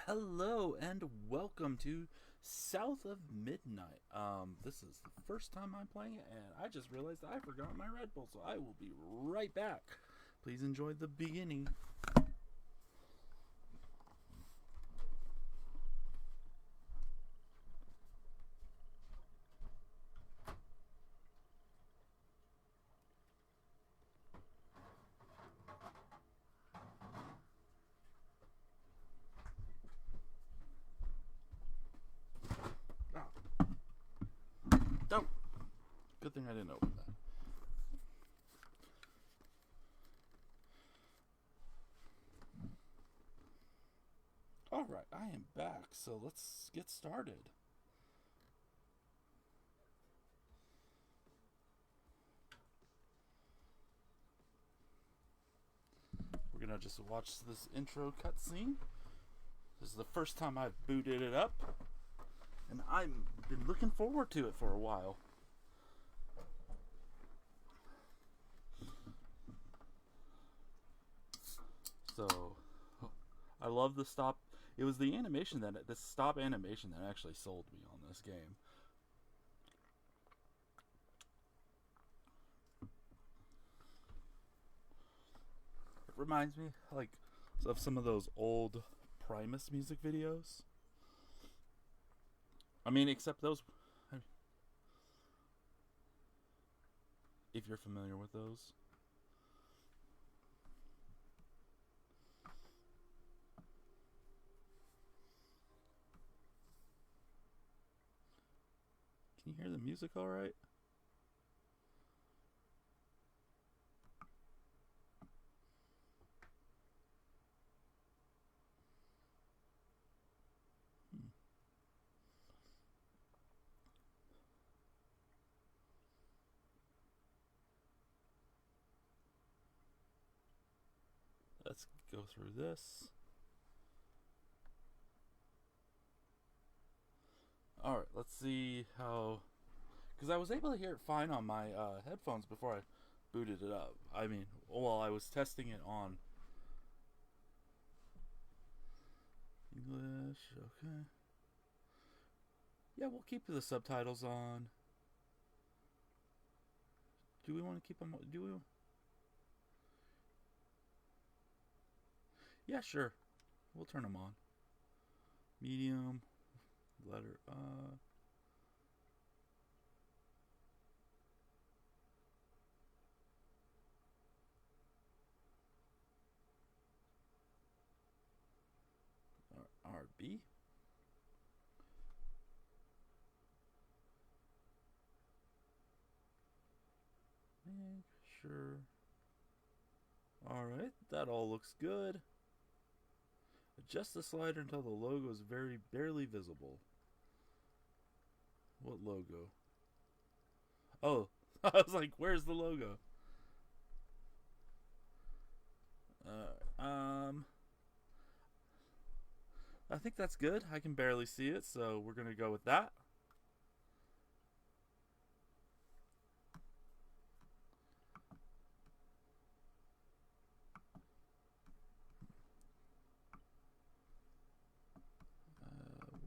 Hello and welcome to South of Midnight. This is the first time I'm playing it, and I just realized I forgot my Red Bull, so I will be right back. Please enjoy the beginning. Ah, don't. Good thing I didn't open that. Alright, I am back, so let's get started. We're gonna just watch this intro cutscene. This is the first time I've booted it up, and I've been looking forward to it for a while. So, I love the stop. It was the animation this stop animation that actually sold me on this game. It reminds me of some of those old Primus music videos. I mean, except those. If you're familiar with those. Can you hear the music all right? Let's go through this. Alright, let's see how. Because I was able to hear it fine on my headphones before I booted it up. I mean, while I was testing it on English, okay. Yeah, we'll keep the subtitles on. Do we want to keep them? Do we? Yeah, sure. We'll turn them on. Medium, letter RB. Make sure. Alright, that all looks good. Adjust the slider until the logo is barely visible. What logo? Oh, I was like, where's the logo? I think that's good. I can barely see it, so we're gonna go with that.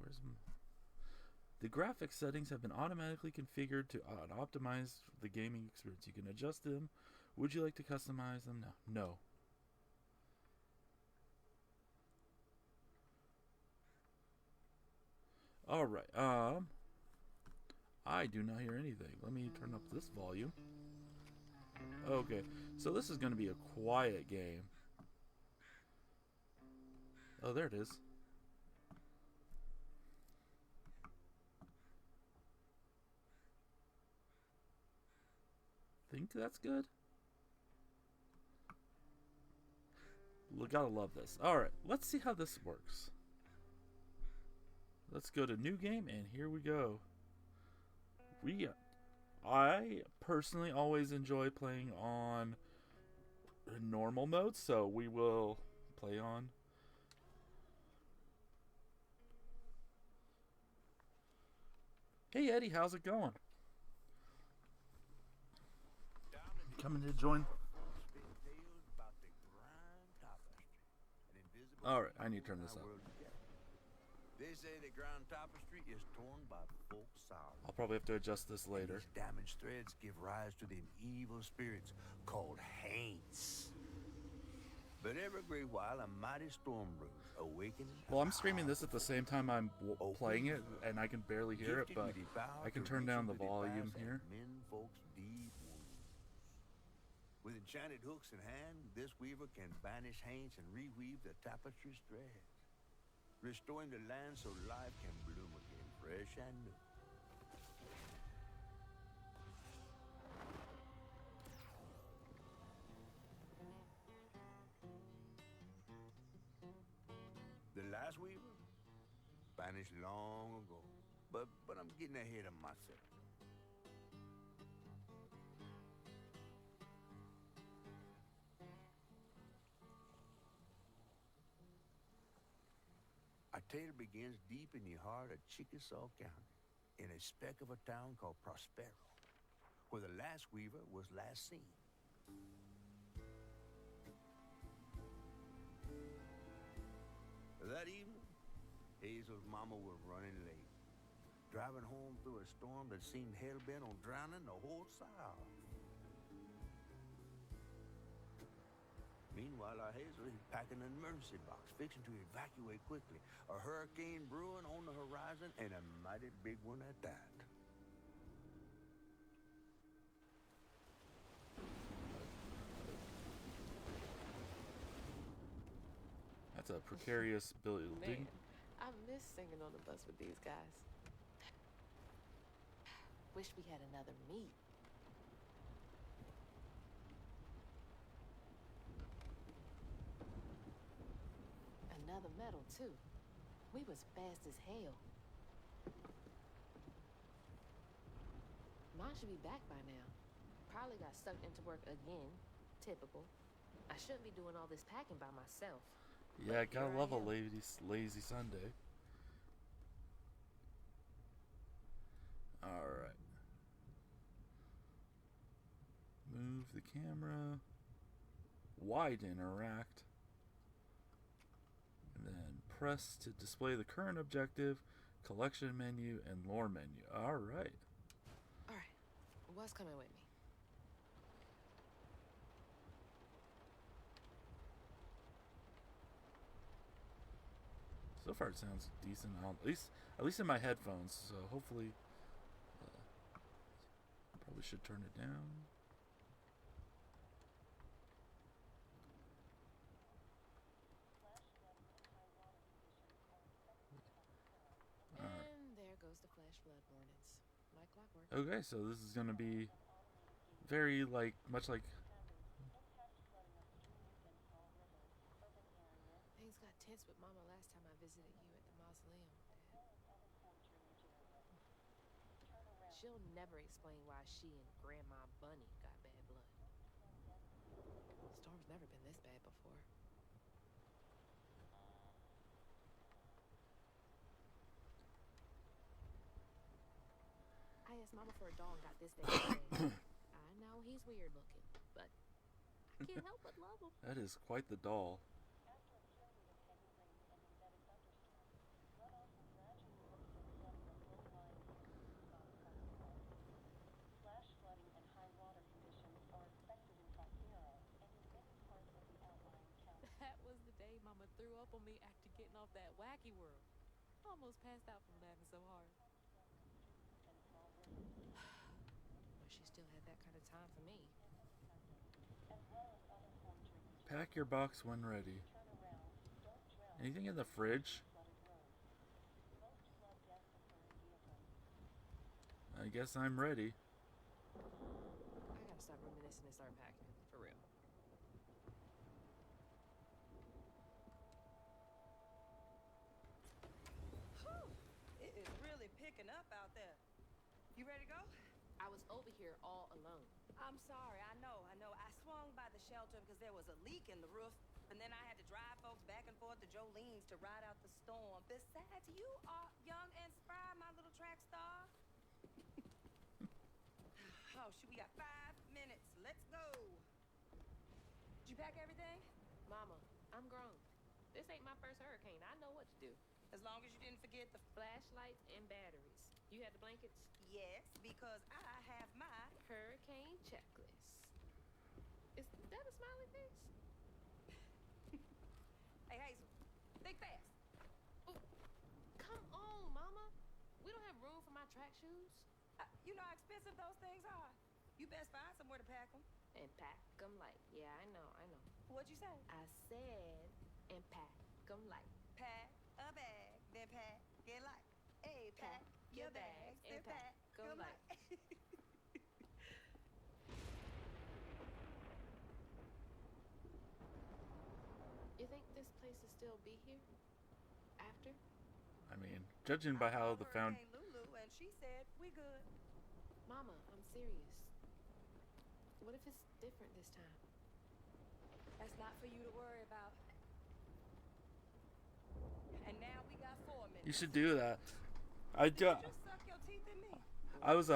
Where's the graphics settings have been automatically configured to optimize the gaming experience. You can adjust them. Would you like to customize them? No. No. All right. I do not hear anything. Let me turn up this volume. Okay. So this is going to be a quiet game. Oh, there it is. Think that's good? Gotta love this. Alright, let's see how this works. Let's go to new game, and here we go. I personally always enjoy playing on normal mode, so we will play on. Hey Eddie, how's it going? Coming to join. Alright, I need to turn this up. They say the ground tapestry is torn by folk sorrow. I'll probably have to adjust this And later. these damaged threads give rise to them evil spirits called haints. But every great while, a mighty storm brews, awakening. Well, I'm streaming this at the same time I'm playing it, and I can barely hear it, but I can turn down the volume here. Men folks' deep wounds. With enchanted hooks in hand, this weaver can banish haints and reweave the tapestry's threads, restoring the land so life can bloom again, fresh and new. The last weaver vanished long ago, but I'm getting ahead of myself. Our tale begins deep in the heart of Chickasaw County, in a speck of a town called Prospero, where the last weaver was last seen. That evening, Hazel's mama was running late, driving home through a storm that seemed hell-bent on drowning the whole South. Meanwhile, our Hazel is packing an emergency box, fixing to evacuate quickly. A hurricane brewing on the horizon, and a mighty big one at that. That's a precarious building. Man, I miss singing on the bus with these guys. Wish we had another meet. Another medal, too. We was fast as hell. Mine should be back by now. Probably got sucked into work again. Typical. I shouldn't be doing all this packing by myself. Yeah, But gotta here love I a am. lazy Sunday. Alright. Move the camera. Wide interact. And then press to display the current objective, collection menu, and lore menu. Alright. All right. What's coming with me? So far it sounds decent, at least in my headphones, so hopefully probably should turn it down. And there goes the flash flood warnings. Like clockwork. Okay, so this is gonna be very much like Things got tense with Mama last time I visited you at the mausoleum, Dad. She'll never explain why she and Grandma Bunny got bad blood. Storm's never been this bad before. I asked Mama for a doll and got this day today. I know he's weird looking, but I can't help but love him. that is quite the doll. That was the day Mama threw up on me after getting off that wacky world. Almost passed out from laughing so hard. But she still had that kind of time for me. Pack your box when ready. Anything in the fridge? I guess I'm ready. I gotta stop reminiscing and start packing, for real. It is really picking up out there. You ready to go? I was over here all alone. I'm sorry, I know. I swung by the shelter because there was a leak in the roof, and then I had to drive folks back and forth to Jolene's to ride out the storm. Besides, you are young and spry, my little track star. Oh, shoot, we got 5 minutes. Let's go. Did you pack everything? Mama, I'm grown. This ain't my first hurricane. I know what to do. As long as you didn't forget the... Flashlights and batteries. You had the blankets? Yes, because I have my... Hurricane checklist. Is that a smiley face? Hey, Hazel, think fast. Oh, come on, Mama. We don't have room for my track shoes. You know how expensive those things are. You best find somewhere to pack them. And pack them light. Yeah, I know. What'd you say? I said, and pack them light. Pack a bag, then pack get light. Hey, pack your bags, then pack go them light. light. You think this place will still be here? After? I mean, judging by how the found... Hurricane Lulu, and she said we good. Mama, I'm serious. What if it's different this time? That's not for you to worry about. And now we got 4 minutes. You should do that. Did you just suck your teeth in me? I was,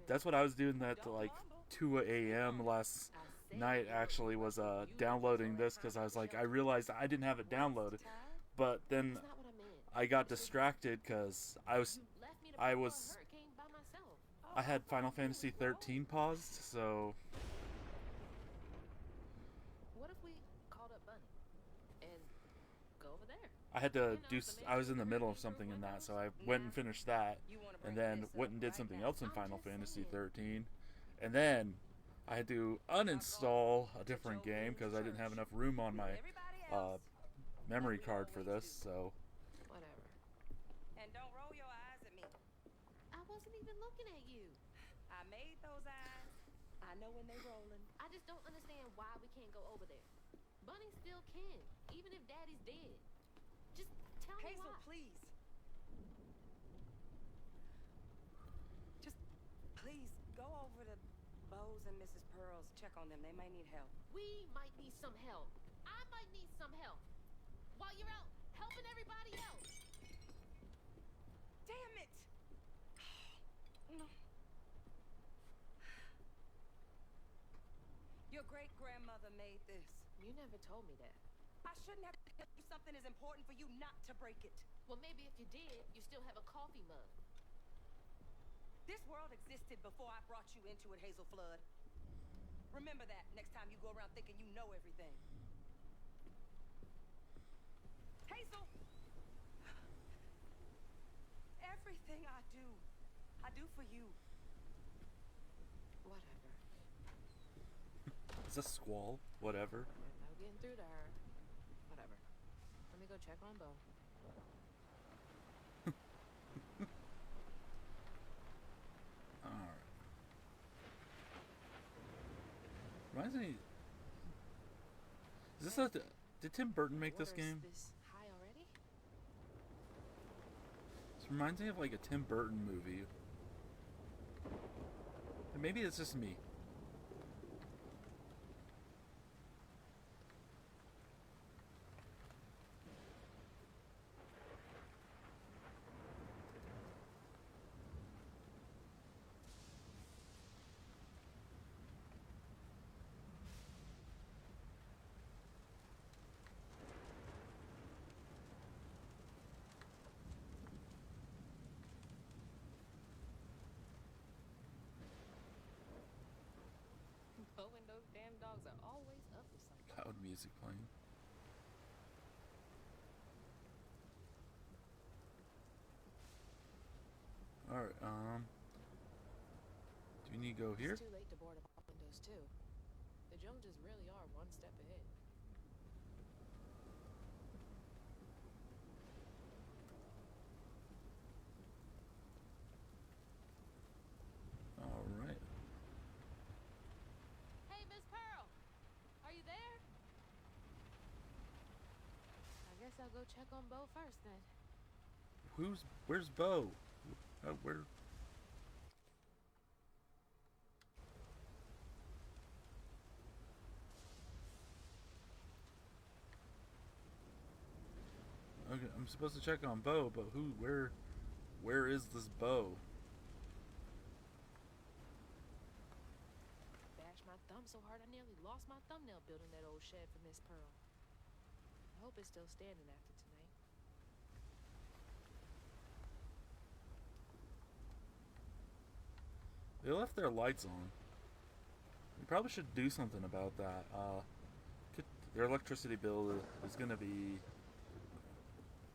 that's what I was doing at like 2 a.m. last night, actually, was, downloading this, because I was like, I realized I didn't have it downloaded. But then That's not what I meant. I got distracted, because I You left me to I pull a was- hurricane by myself. I had Final Fantasy 13 paused, so What if we called up Bunny and go over there? I had to do, I was in the middle of something in that, so I went and finished that, You wanna and bring then this up went and did right something now. else in I'm Final just Fantasy saying. 13, and then I had to uninstall a different game because I didn't have enough room on my Everybody else, memory card for this, so Whatever. and don't roll your eyes at me. I wasn't even looking at you. I made those eyes. I know when they rolling. I just don't understand why we can't go over there. Bunny still can, even if Daddy's dead. Just tell me Hazel, why. please. Just please go over to Bose and Mrs. Pearl's. Check on them. They may need help. We might need some help. I might need some help. While you're out helping everybody else. Damn it! No. Your great-grandmother made this. You never told me that. I shouldn't have to tell you something is important for you not to break it. Well, maybe if you did, you still have a coffee mug. This world existed before I brought you into it, Hazel Flood. Remember that next time you go around thinking you know everything. Hazel! Everything I do for you. Whatever. is a squall, whatever. No getting through to her. Whatever. Let me go check on Bo. Alright. Reminds me. Is this a. Did Tim Burton make this Water is game? This high already? This reminds me of like a Tim Burton movie. And maybe it's just me. Bo and those damn dogs are always up to something. Loud music playing. Alright, do we need to go here? It's too late to board up windows too. The Joneses really are one step ahead. Alright. Hey, Miss Pearl! Are you there? I guess I'll go check on Bo first then. Where's Bo? Where? Okay, I'm supposed to check on Bo, but where is this Bo? Bashed my thumb so hard I nearly lost my thumbnail building that old shed for Miss Pearl. I hope it's still standing after tonight. They left their lights on. We probably should do something about that. Their electricity bill is going to be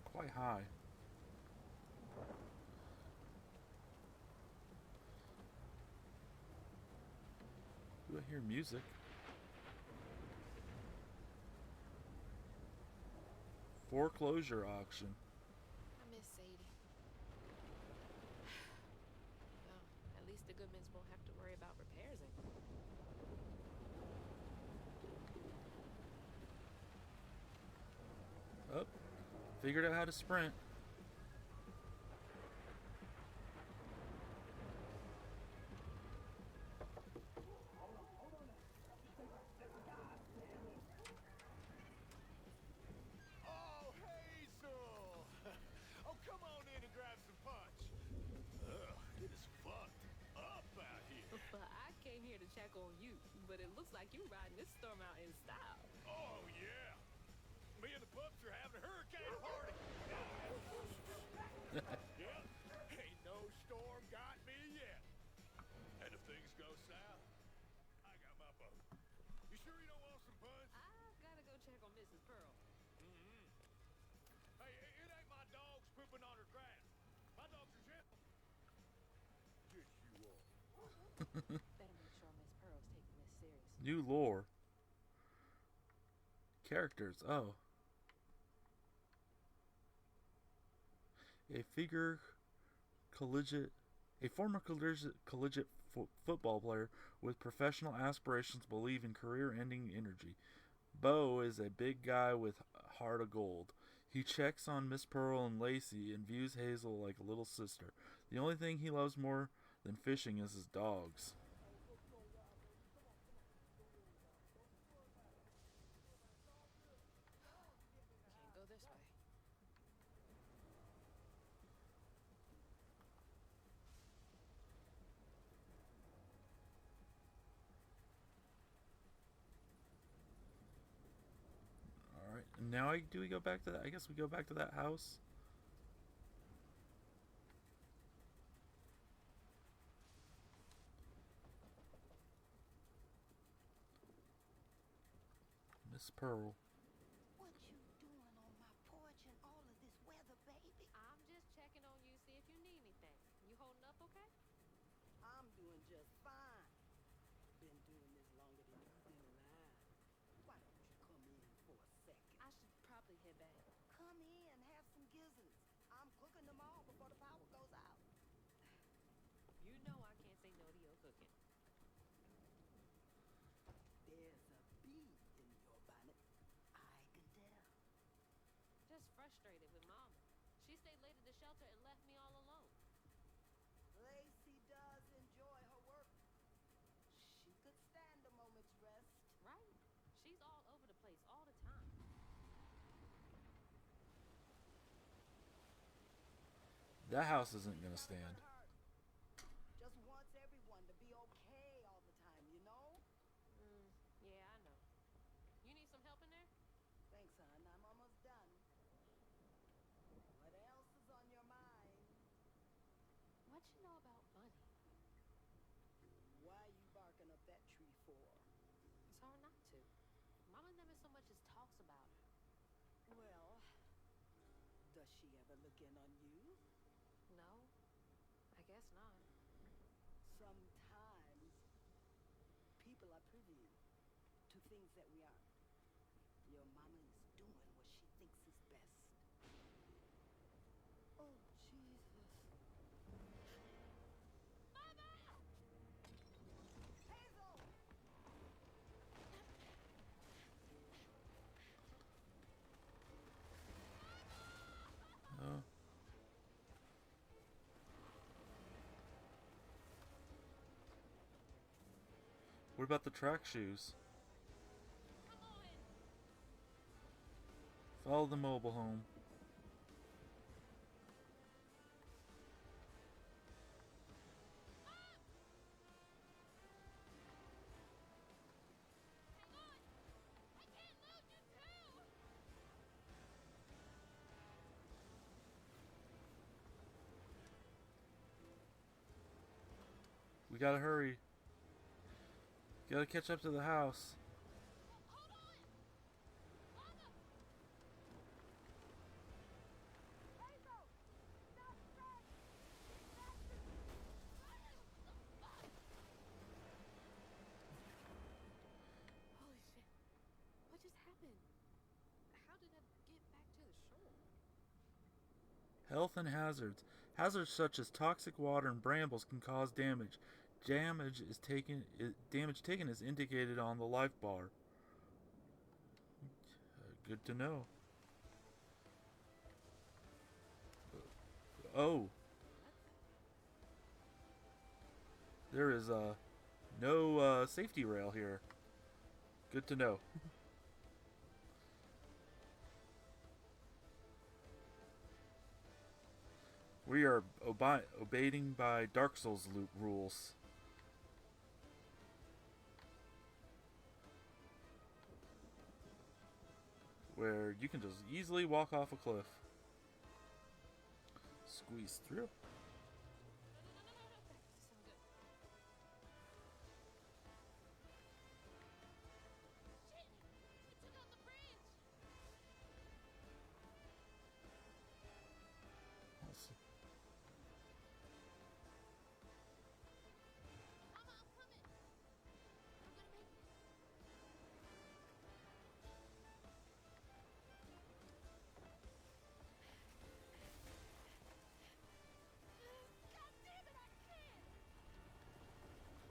quite high. Do I hear music? Foreclosure auction. I miss Sadie. Well, at least the Goodmans won't have to worry about repairs anymore. Oh, figured out how to sprint. Oh, Hazel! Oh, come on in and grab some punch. Ugh, it is fucked up out here. But I came here to check on you. But it looks like you're riding this storm out in style. Oh, yeah. Me and the pups are having a hurricane party. Yep, ain't no storm got me yet. And if things go south, I got my boat. You sure you don't want some punch? I gotta go check on Mrs. Pearl. Mm-hmm. Hey, it ain't my dogs pooping on her grass. My dogs are gentle. Yes, you are. Better make sure Miss Pearl's taking this seriously. New lore. Characters. Oh. A former collegiate football player with professional aspirations believe in career-ending energy. Bo is a big guy with a heart of gold. He checks on Miss Pearl and Lacey and views Hazel like a little sister. The only thing he loves more than fishing is his dogs. Can't go this way. Alright, now do we go back to that? I guess we go back to that house. Miss Pearl. What you doing on my porch in all of this weather, baby? I'm just checking on you, see if you need anything. You holding up okay? I'm doing just fine. Been doing this longer than you've been alive. Why don't you come in for a second? I should probably head back. Come in, have some gizzards. I'm cooking them all before the power goes out. You know I can't say no to your cooking. There's a bee in your bonnet. I can tell. Just frustrated with Mama. She stayed late at the shelter and left me all alone. Lacey does enjoy her work. She could stand a moment's rest. Right? She's all over the place all the time. That house isn't gonna stand. Just wants everyone to be okay all the time, you know? Yeah, I know. You need some help in there? Thanks, hon. I'm almost done. What else is on your mind? What you know about money? Why are you barking up that tree for? It's hard not to. Mama never so much as talks about it. Well, does she ever look in on you? No, I guess not. Sometimes people are privy to things that we aren't. Your mama is doing what she thinks is best. Oh, Jesus. Mama! Hazel! Oh. What about the track shoes? Come on! Follow the mobile home. We We gotta hurry. Gotta catch up to the house. Holy shit. What just happened? How did I get back to the shore? Health and hazards. Hazards such as toxic water and brambles can cause damage. Damage taken is indicated on the life bar. Good to know. Oh. There is no safety rail here. Good to know. We are obeying by Dark Souls loop rules. Where you can just easily walk off a cliff. Squeeze through. Let's see.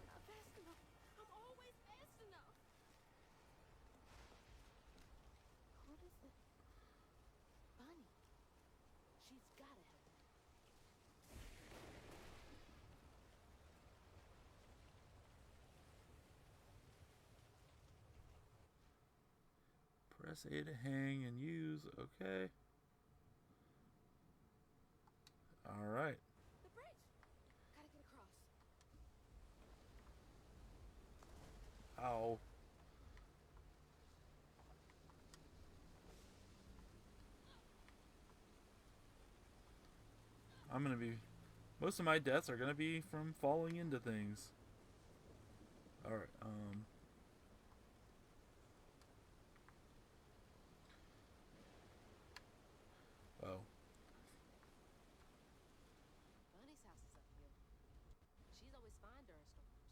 Not fast enough. I'm always fast enough. What is it? Bunny. She's gotta help me. Press A to hang and use. Okay. Alright. The bridge. Gotta get across. Ow. I'm gonna be... Most of my deaths are gonna be from falling into things. Alright, Oh. Bunny's house is up here. She's always fine during storms.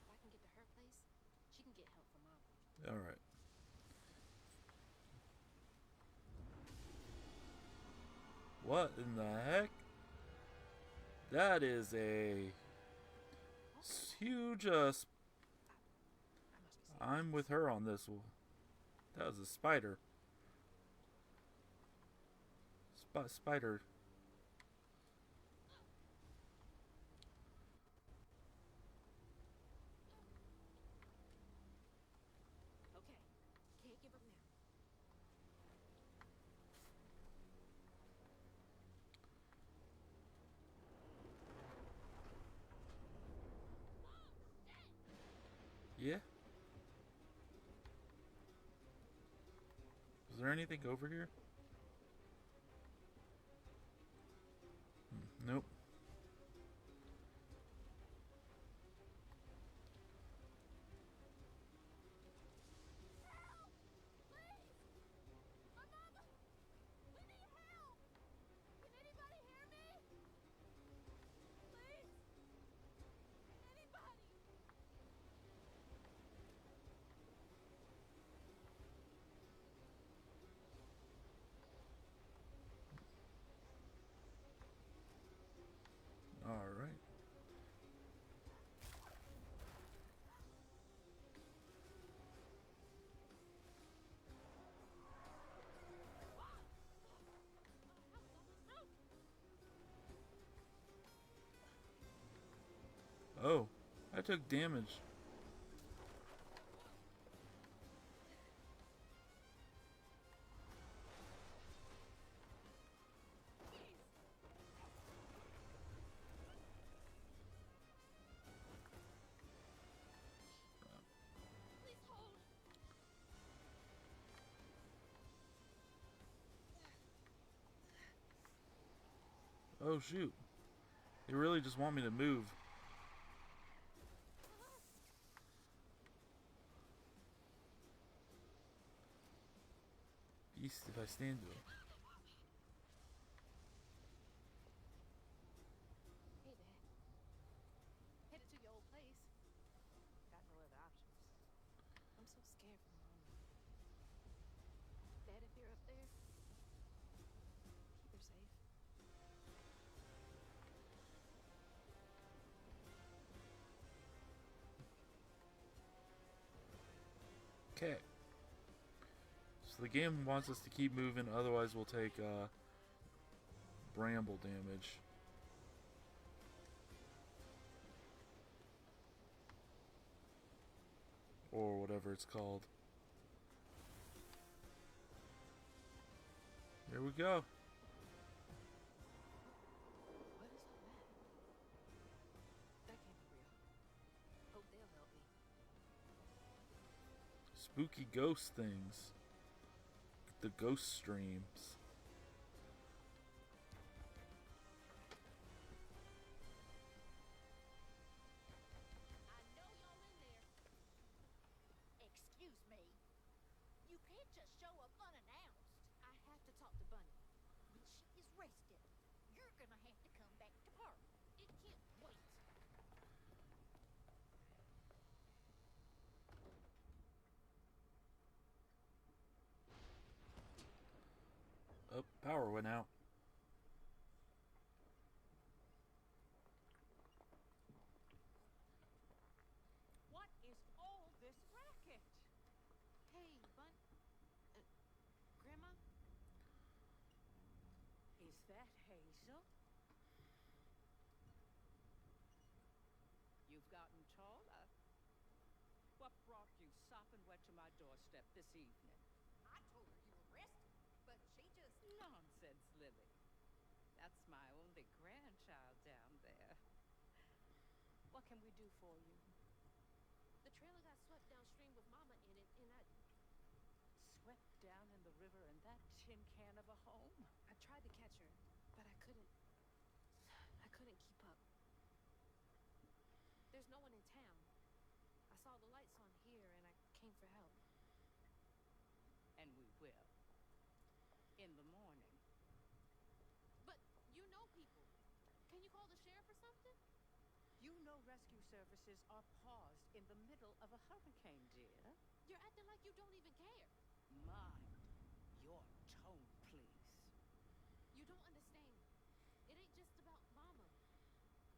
If I can get to her place, she can get help from mine. Alright. What in the heck? That is a huge, I must be safe. I'm with her on this one. That was a spider. Spider. Okay. Can't give up now. Yeah? Is there anything over here? Nope. Alright. Oh, I took damage. Oh, shoot. They really just want me to move. Beast if I stand to it. Hey, Dad. Headed to your old place. Got no other options. I'm so scared for Mama. Dad, if you're up there, keep her safe. Okay. So the game wants us to keep moving, otherwise we'll take bramble damage. Or whatever it's called. Here we go. What is all that? That can't be real. Hope they'll help me. Spooky ghost things. The ghost streams. I know y'all in there. Excuse me. You can't just show up unannounced. I have to talk to Bunny. When she is rested, you're gonna have to come back to her. It can't wait. Oh, power went out. What is all this racket? Hey, Grandma? Is that Hazel? You've gotten taller. What brought you sopping wet to my doorstep this evening? I told her you were rested, but she just... Nonsense, Lily. That's my only grandchild down there. What can we do for you? The trailer got swept downstream with Mama in it, and I Swept down in the river in that tin can of a home? tried to catch her, but I couldn't. I couldn't keep up. There's no one in town. I saw the lights on here, and I came for help. And we will. In the morning. But you know people. Can you call the sheriff or something? You know rescue services are paused in the middle of a hurricane, dear. You're acting like you don't even care. Mind your tone, please. You don't understand. It ain't just about Mama.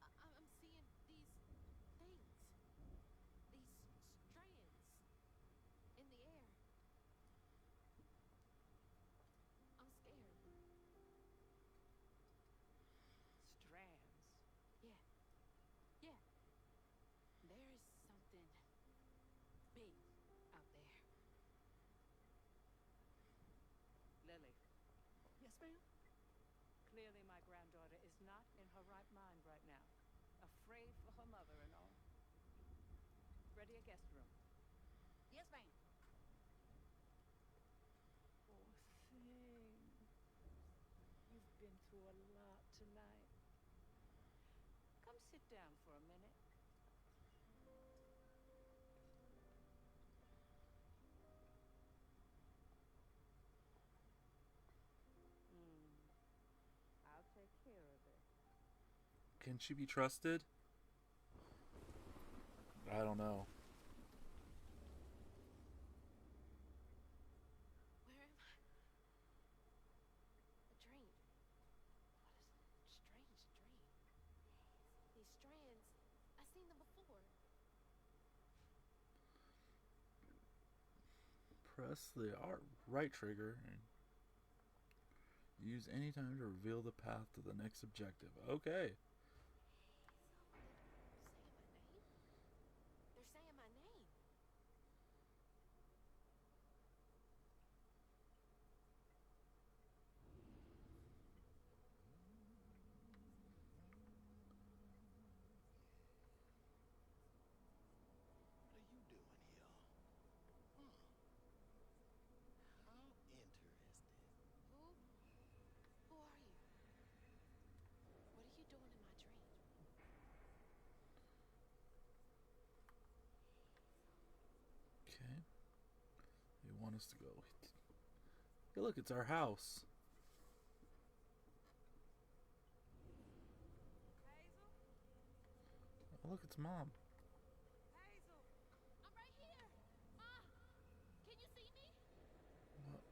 I'm seeing these things. These strands in the air. I'm scared. Strands. Yeah. Yeah. There is something big out there. Lily, Yes, ma'am? clearly my granddaughter is not in her right mind right now. Afraid for her mother and all. Ready a guest room. Yes, ma'am. Poor thing. You've been through a lot tonight. Come sit down for a minute. I'll take care of it. Can she be trusted? I don't know. Where am I? A dream. What a strange dream. These strands, I've seen them before. Press the right trigger and use any time to reveal the path to the next objective. Okay. They're saying my name. What are you doing here? How interesting. Who? Who are you? want us to go. Hey, look, it's our house. Hazel? Oh, look, it's Mom. Hazel? I'm right here. Ma, can you see me? What?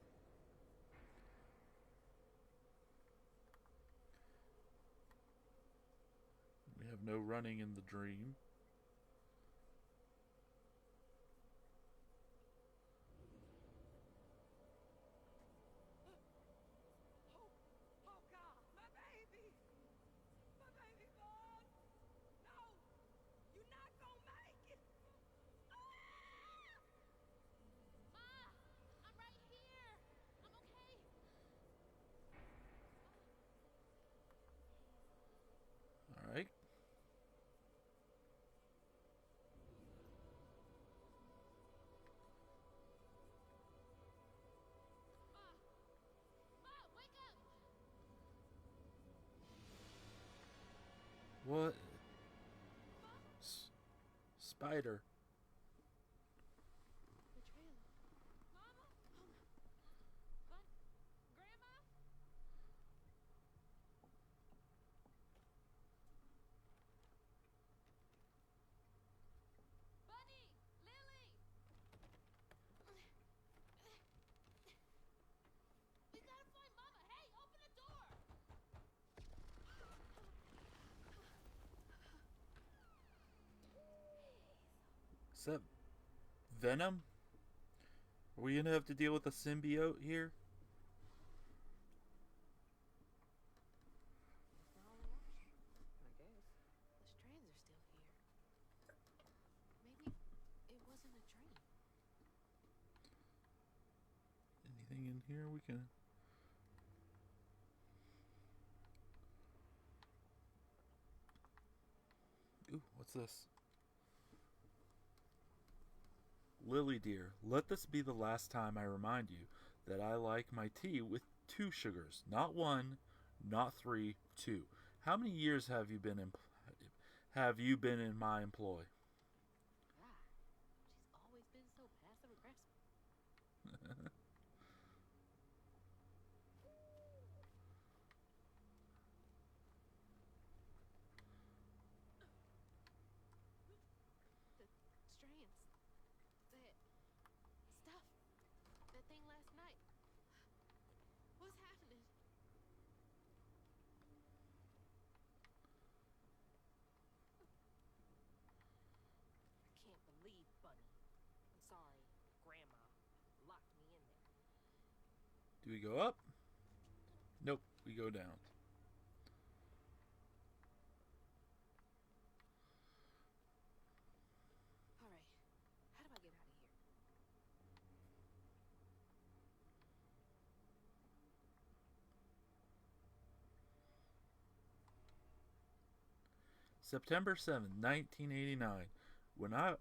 We have no running in the dream. Oh God, my baby! My baby boy! No! You're not gonna make it! Ah! Ma, I'm right here. I'm okay. All right. Ma, wake up. What? Spider. The trailer. Mama? Bun? Grandma? Bunny! Lily! We gotta find Mama. Hey, open the door! Is that Venom? Are we gonna have to deal with a symbiote here? All ours, I guess. The strands are still here. Maybe it wasn't a dream. Anything in here we can... Ooh, what's this? Lily dear, let this be the last time I remind you that I like my tea with 2 sugars, not 1, not 3, 2. How many years have you been in my employ? Ah, she's always been so passive aggressive. The strands. That stuff. That thing last night. What's happening? I can't believe Bunny. I'm sorry, Grandma locked me in there. Do we go up? Nope, we go down. All right. How do I get out of here? September 7th, 1989. When I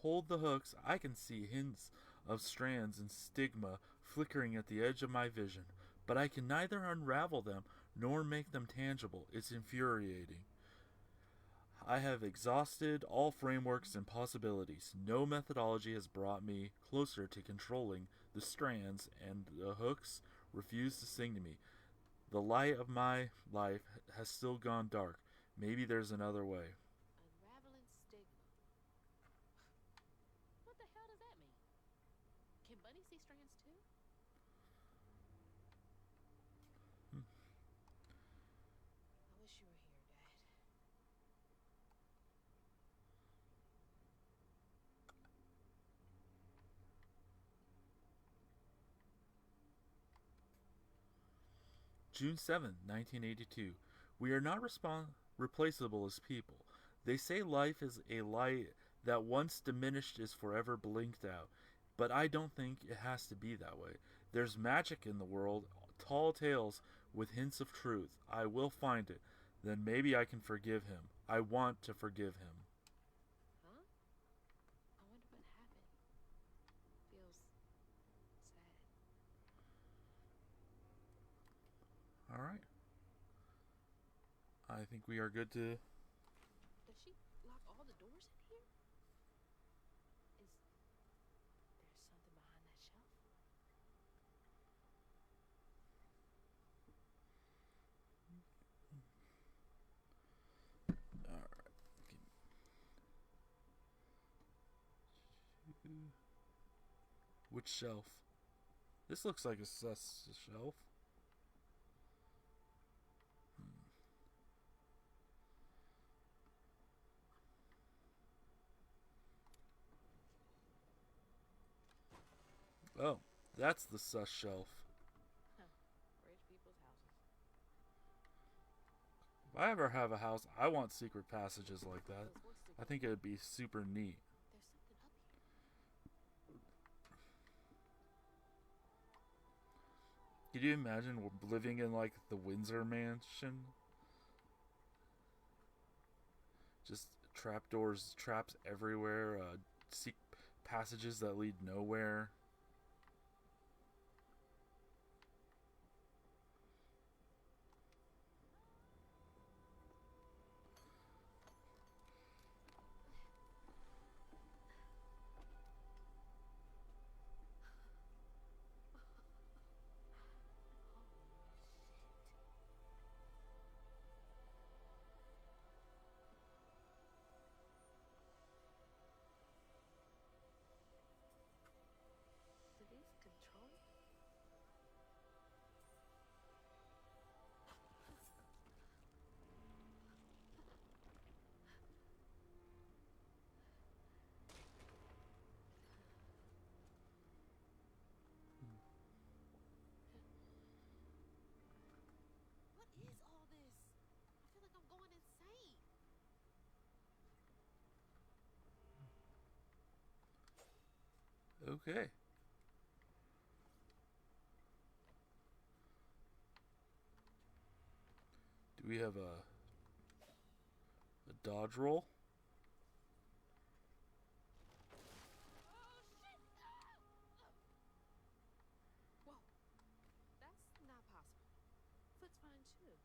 hold the hooks, I can see hints of strands and stigma flickering at the edge of my vision, but I can neither unravel them nor make them tangible. It's infuriating. I have exhausted all frameworks and possibilities. No methodology has brought me closer to controlling the strands, and the hooks refuse to sing to me. The light of my life has still gone dark. Maybe there's another way. Unraveling stigma. What the hell does that mean? Can Bunny see strands too? I wish you were here, Dad. June 7th, 1982. We are not replaceable as people. They say life is a light that once diminished is forever blinked out, but I don't think it has to be that way. There's magic in the world, tall tales with hints of truth. I will find it. Then maybe I can forgive him. I want to forgive him. Huh? I wonder what happened. Feels sad. All right. I think we are good to... Does she lock all the doors in here? Is there Which shelf? This looks like a sus shelf. Oh, that's the sus shelf. Huh. Rich people's houses. If I ever have a house, I want secret passages like that. Those voices are I think it would be super neat. There's something up here. Could you imagine living in like the Windsor mansion? Just trapdoors, traps everywhere, passages that lead nowhere. Do these control? What is all this? I feel like I'm going insane. Okay. Do we have a dodge roll? Whoa. That's not possible. Foot's fine too.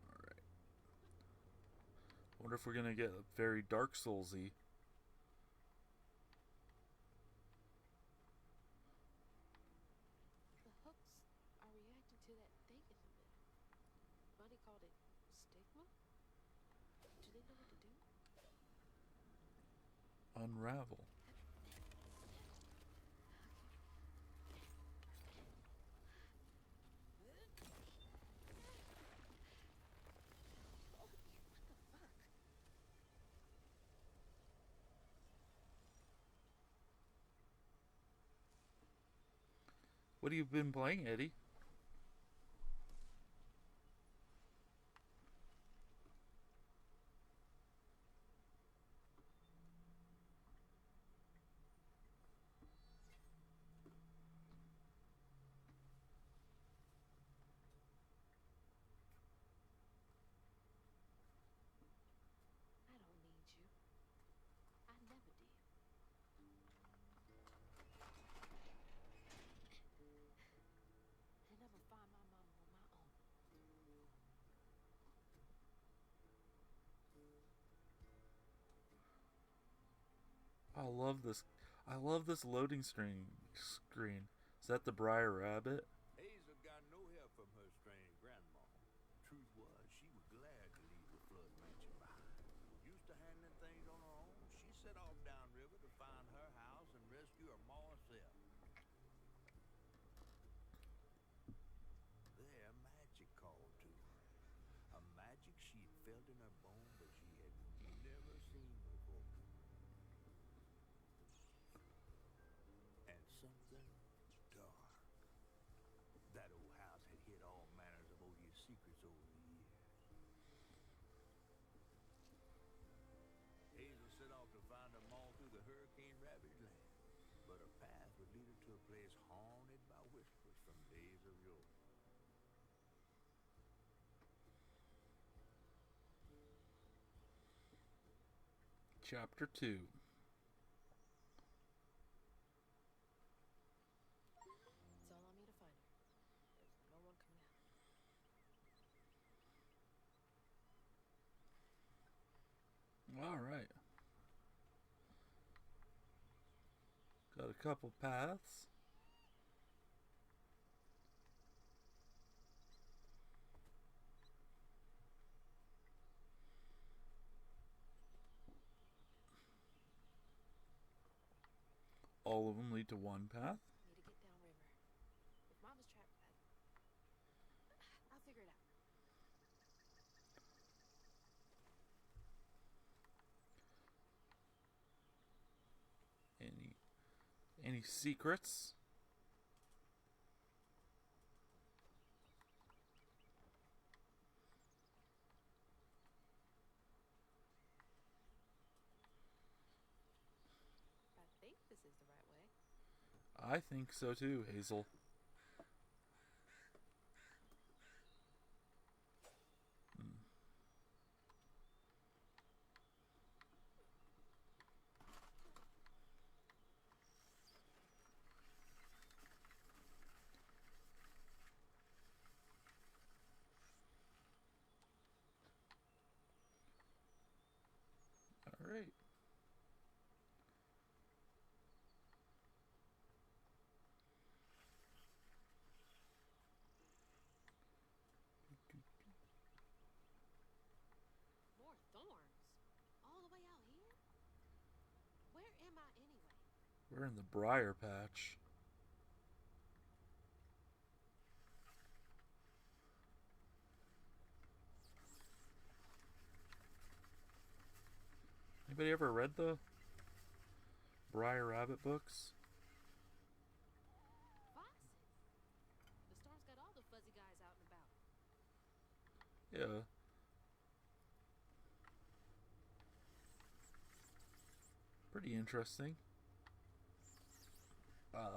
Alright. Wonder if we're gonna get very Dark Soulsy. The hooks are reacting to that thing in the middle. Buddy called it stigma? Do they know what to do? Unravel. What the fuck? What have you been playing, Eddie? I don't need you. I never did. And I'ma find my mama on my own. I love this. I love this loading screen. Is that the Briar Rabbit? Hazel got no help from her strange grandma. Truth was, she was glad to leave the flood mansion behind. Used to handling things on her own, she set off downriver to find her house and rescue her ma herself. There, magic called to her. A magic she had felt in her bone, but she had never seen before. And something dark. That old house had hid all manners of odious secrets over the years. Hazel set off to find them all through the hurricane-ravaged land, but her path would lead her to a place haunted by whispers from days of yore. Chapter 2. It's all on me to find her. There's no one coming out. Alright. Got a couple paths. all of them lead to one path. Need to get downriver. If Mama's trapped, I'll figure it out. Any secrets? I think this is the right way. I think so too, Hazel. All right. More thorns. All the way out here? Where am I anyway? We're in the briar patch. Anybody ever read the Briar Rabbit books? Foxes. The storm's got all the fuzzy guys out and about. Yeah. Pretty interesting. It's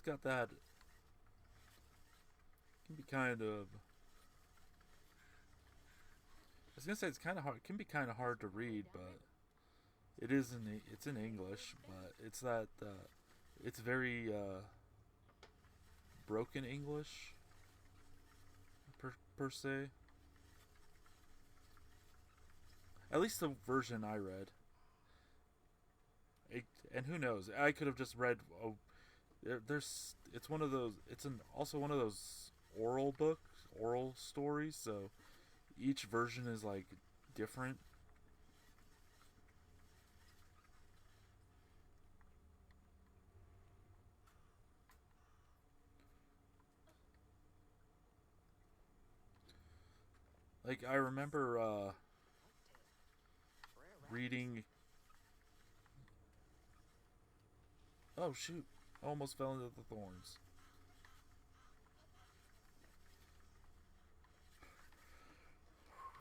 got that. Can be kind of. I was gonna say it's kind of hard. It can be kind of hard to read, but it is in. It's in English, but it's that. It's very broken English. Per se. At least the version I read. And who knows? I could have just read. There's. It's one of those. It's also one of those oral stories. So each version is like different. Like I remember reading. Oh shoot! I almost fell into the thorns.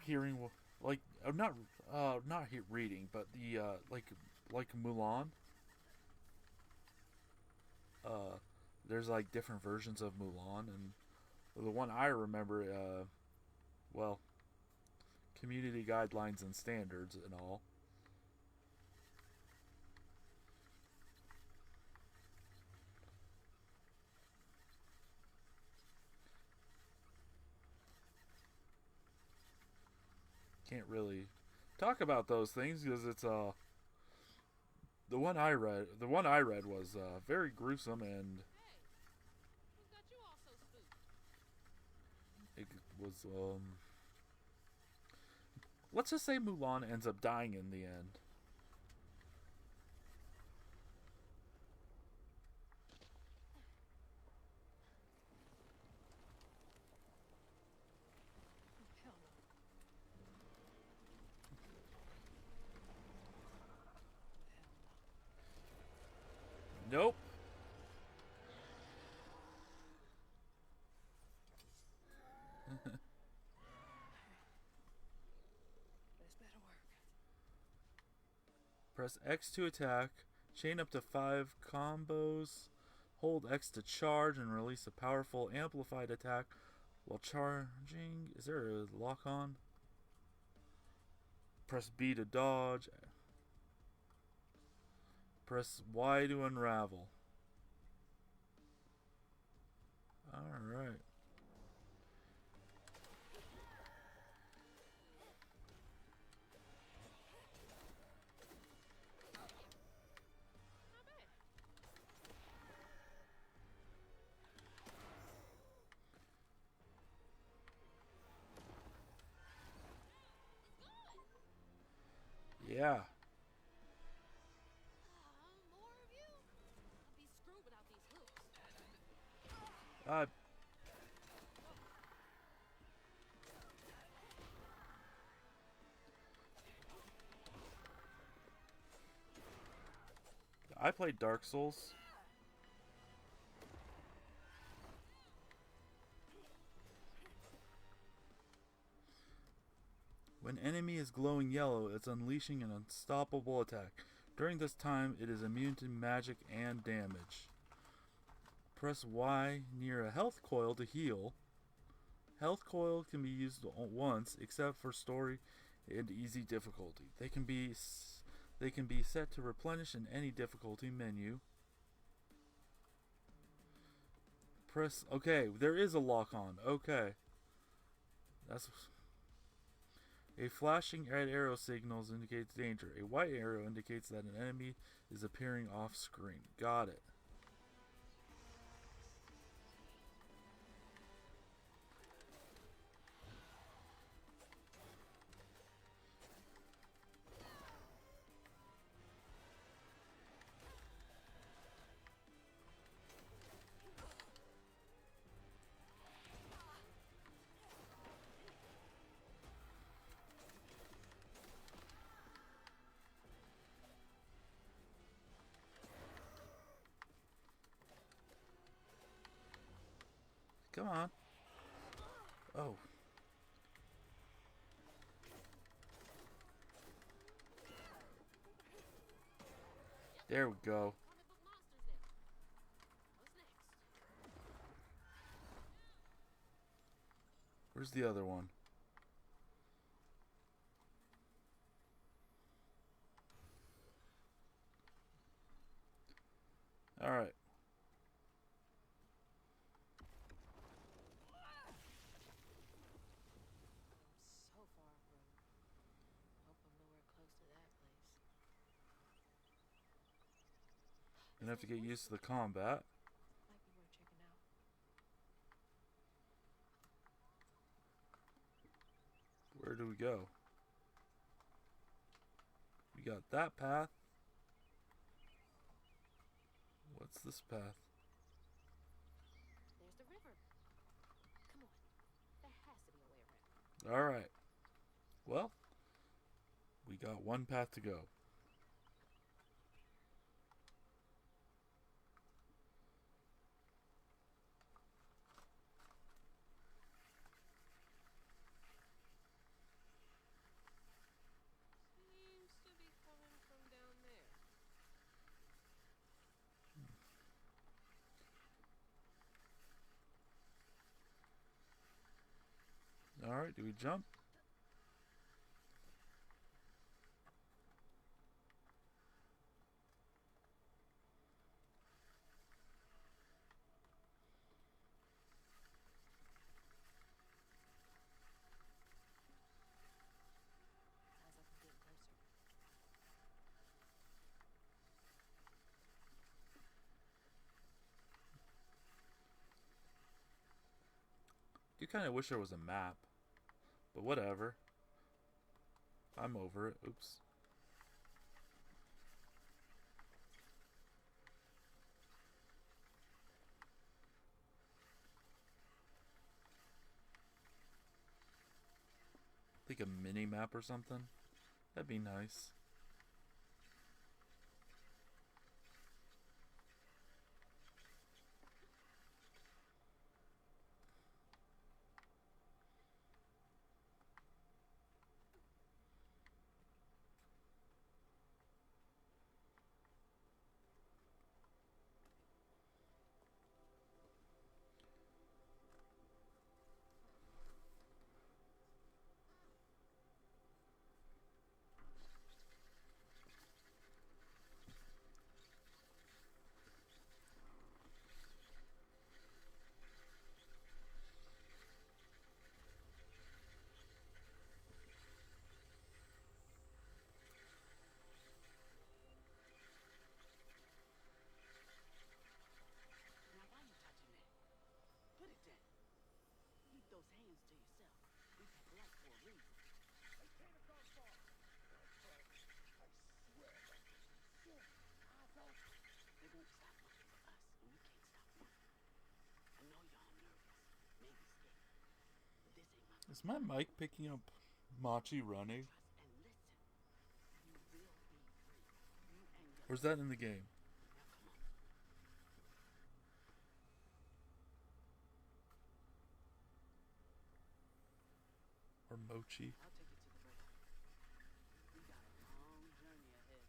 Hearing like not reading, but the like Mulan. There's like different versions of Mulan, and the one I remember, well, community guidelines and standards and all. Can't really talk about those things because it's the one I read was very gruesome, and Hey, who's got you all so spooked? it was let's just say Mulan ends up dying in the end. Hell no. Nope. This better work. Press X to attack. Chain up to 5 combos. Hold X to charge and release a powerful amplified attack while charging. Is there a lock on? Press B to dodge. Press Y to unravel. Alright. Not bad. Yeah. Uh, I played Dark Souls. When enemy is glowing yellow, it's unleashing an unstoppable attack. During this time, it is immune to magic and damage. Press Y near a health coil to heal. Health coil can be used once, except for story and easy difficulty. They can be set to replenish in any difficulty menu. Press okay. There is a lock on. Okay, that's a flashing red arrow signals indicates danger. A white arrow indicates that an enemy is appearing off screen. Got it. Come on. Oh. There we go. Comic book monsters now. What's next? Where's the other one? Alright. So far from. Hope I'm nowhere close to that place. Gonna have to get used to the combat. Might be worth checking out. Where do we go? We got that path. What's this path? There's the river. Come on. There has to be a way around. Alright. Well, we got one path to go. Seems to be coming from down there. Alright, do we jump? Sounds like I'm getting closer. You kind of wish there was a map. But whatever. I'm over it. Oops. Like a mini map or something. That'd be nice. Now why you touching that? Put it down. Keep those hands to yourself. We got black for a reason. I came across far. I swear that Sure, eyes open. They won't stop looking for us, and we can't stop them. I know y'all Is my mic picking up Machi running? And listen, you will be free. You and your Or is that in the game? Now come on. Or Mochi? I'll take you to the rail. We got a long journey ahead.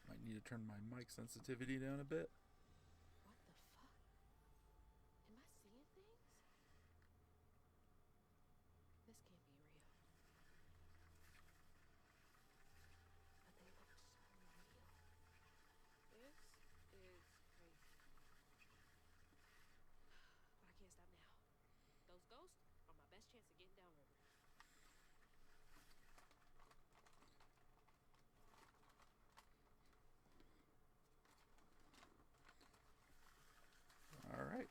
Might need to turn my mic sensitivity down a bit. What the fuck? Am I seeing things? This can't be real. But they look so real. This is crazy. But I can't stop now. Those ghosts are my best chance of getting downriver. Alright.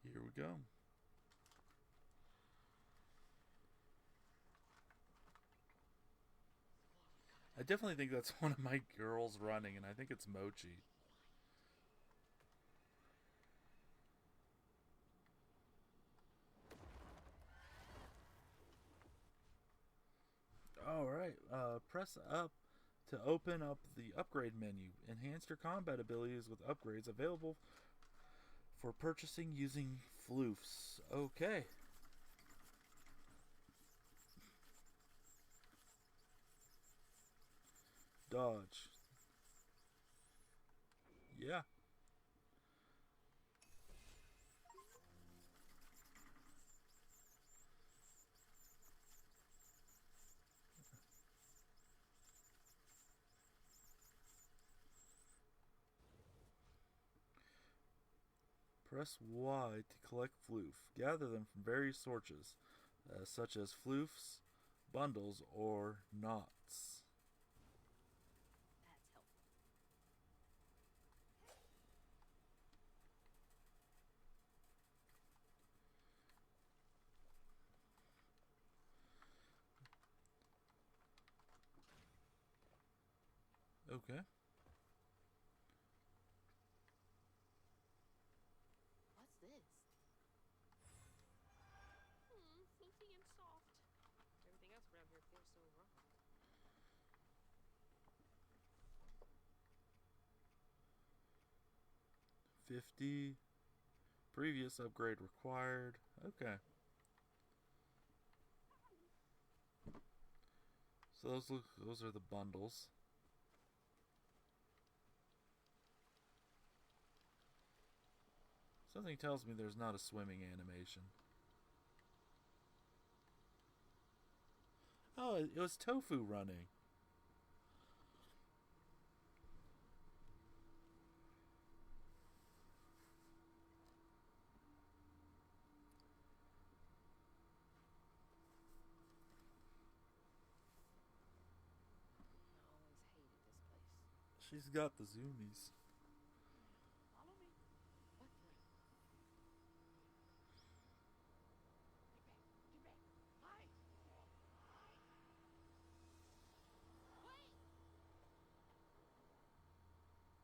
Here we go. I definitely think that's one of my girls running, and I think it's Mochi. Alright, press up to open up the upgrade menu. Enhance your combat abilities with upgrades available for purchasing using floofs. Okay. Dodge. Yeah. Press Y to collect floof. Gather them from various sources, such as floofs, bundles, or knots. That's helpful. Okay. What's this? Floofy and soft. Everything else around here feels so wrong. $50. Previous upgrade required. Okay. So those are the bundles. Something tells me there's not a swimming animation. Oh, it was Tofu running. I always hated this place. She's got the zoomies. Follow me. What the? Get back. Hide. Wait!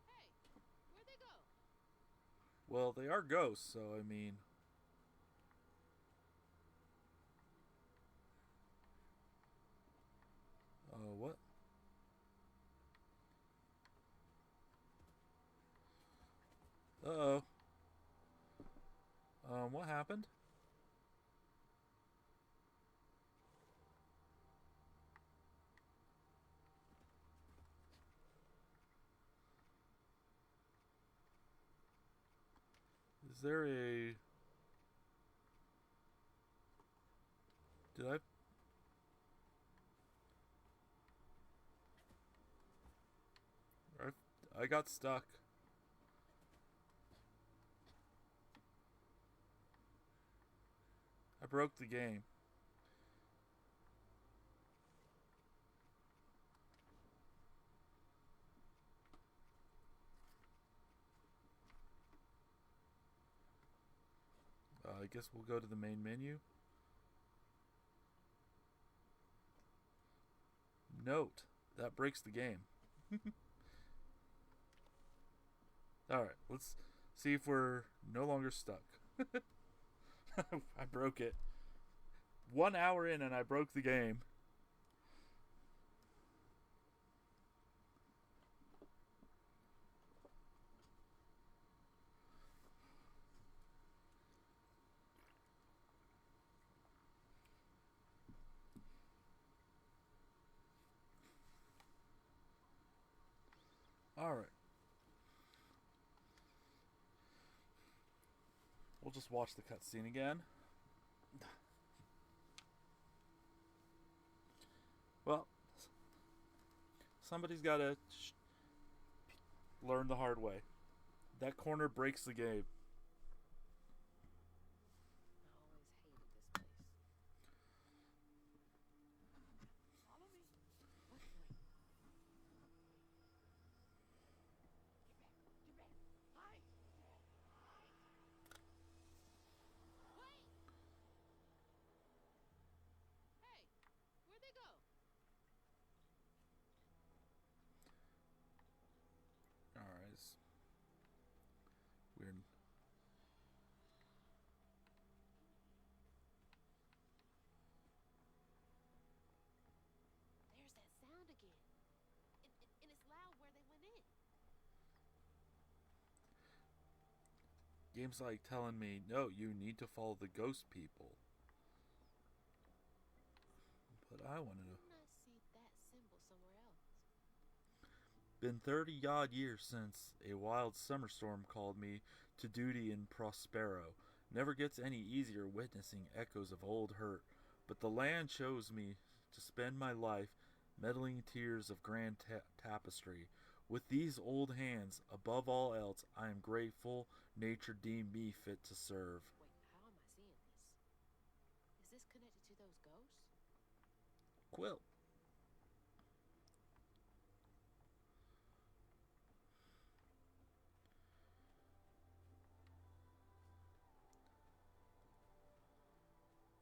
Hey, where'd they go? Well, they are ghosts, so I mean... what? Uh-oh. What happened? Is there a... Did I got stuck. I broke the game. I guess we'll go to the main menu. Note, that breaks the game. Alright, let's see if we're no longer stuck. I broke it. 1 hour in and I broke the game. Alright. We'll just watch the cutscene again. Well, somebody's got to learn the hard way. That corner breaks the game. I always hated this place. Follow me. What way? Get back. Hide. Wait! Hey, where'd they go? Alright. Weird. There's that sound again. And it's loud where they went in. Game's like telling me, no, you need to follow the ghost people. But I want to know. Didn't I see that symbol somewhere else? Been 30 odd years since a wild summer storm called me to duty in Prospero. Never gets any easier witnessing echoes of old hurt, but the land chose me to spend my life meddling tears of grand tapestry. With these old hands, above all else, I am grateful nature deemed me fit to serve. Wait, how am I seeing this? Is this connected to those ghosts? Quill.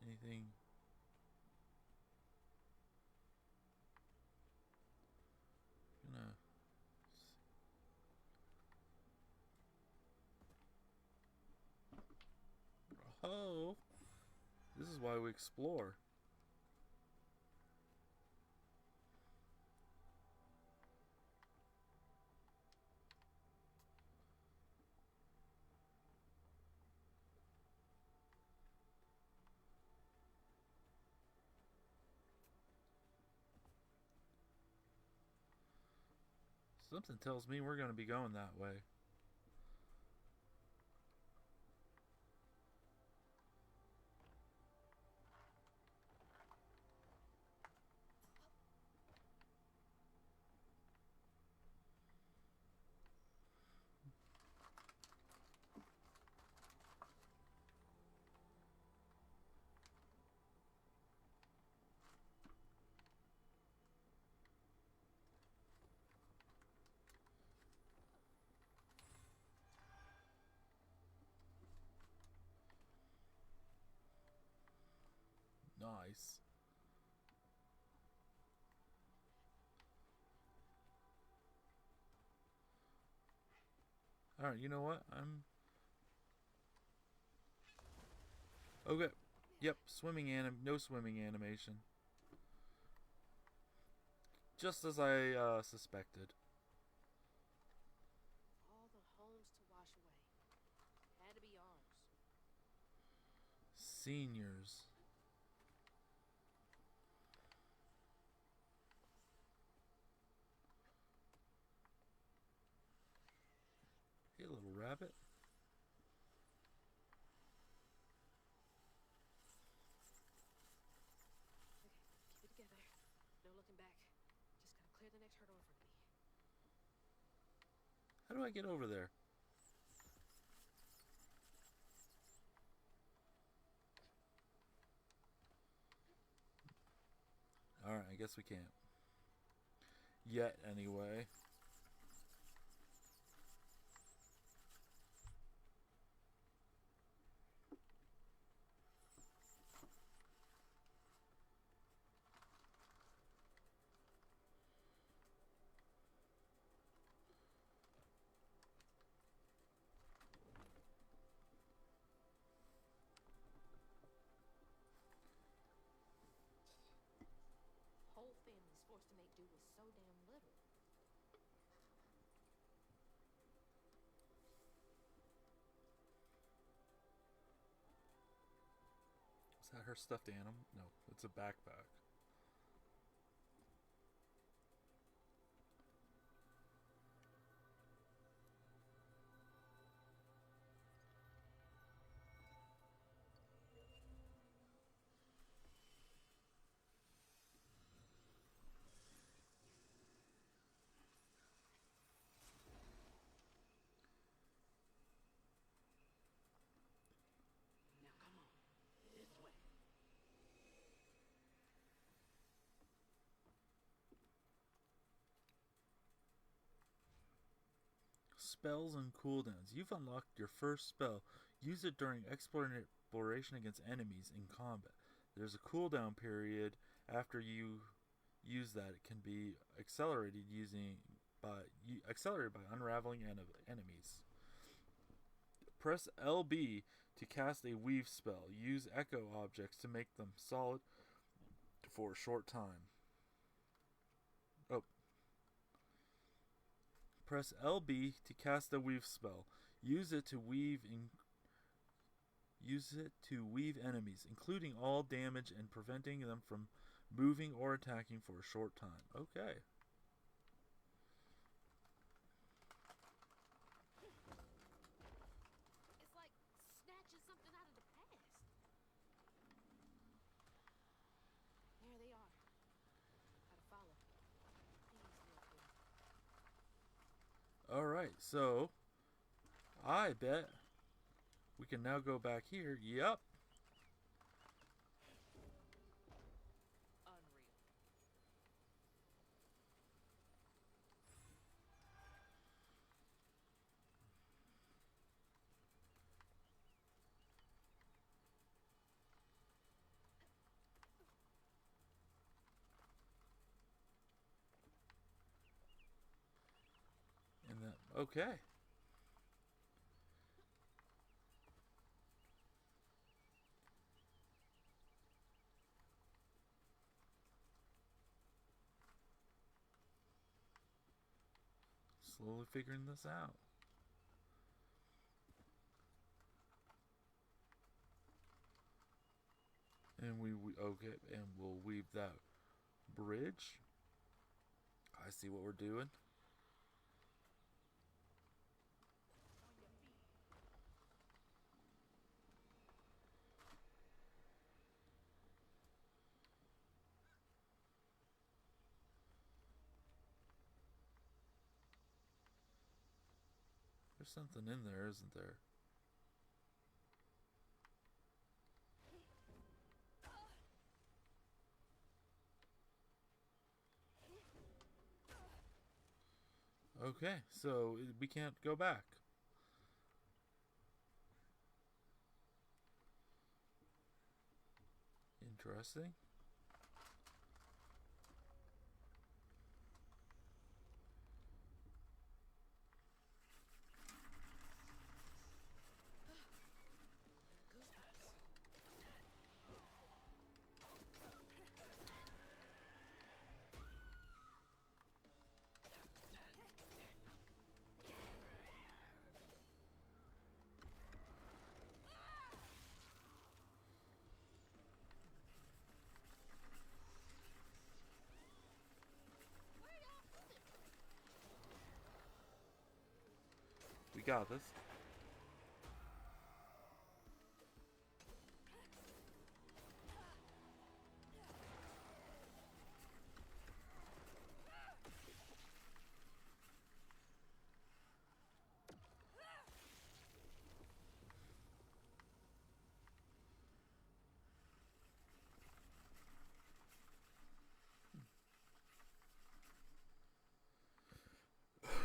Anything? Gonna. Oh, this is why we explore. Something tells me we're going to be going that way. Nice. Alright, you know what? Okay. Yep, no swimming animation. Just as I suspected. All the homes to wash away. Had to be ours. Seniors. Hey, little rabbit. Okay, keep it together. No looking back. Just gotta clear the next hurdle in front of me. How do I get over there? Alright, I guess we can't. Yet, anyway. that her stuffed animal? No, it's a backpack. Now come on, this way. Spells and cooldowns. You've unlocked your first spell. Use it during exploration against enemies in combat. There's a cooldown period after you use that. It can be accelerated by unraveling enemies. Press LB to cast a weave spell. Use echo objects to make them solid for a short time. Oh. Press LB to cast a weave spell. Use it to weave enemies, including all damage and preventing them from moving or attacking for a short time. Okay. It's like snatching something out of the past. There they are. Gotta follow. Please, little boy. Alright, so I bet we can now go back here. Yep. Unreal. And then, okay. Slowly figuring this out. And okay, and we'll weave that bridge. I see what we're doing. There's something in there, isn't there? Okay, so we can't go back. Interesting. We got this.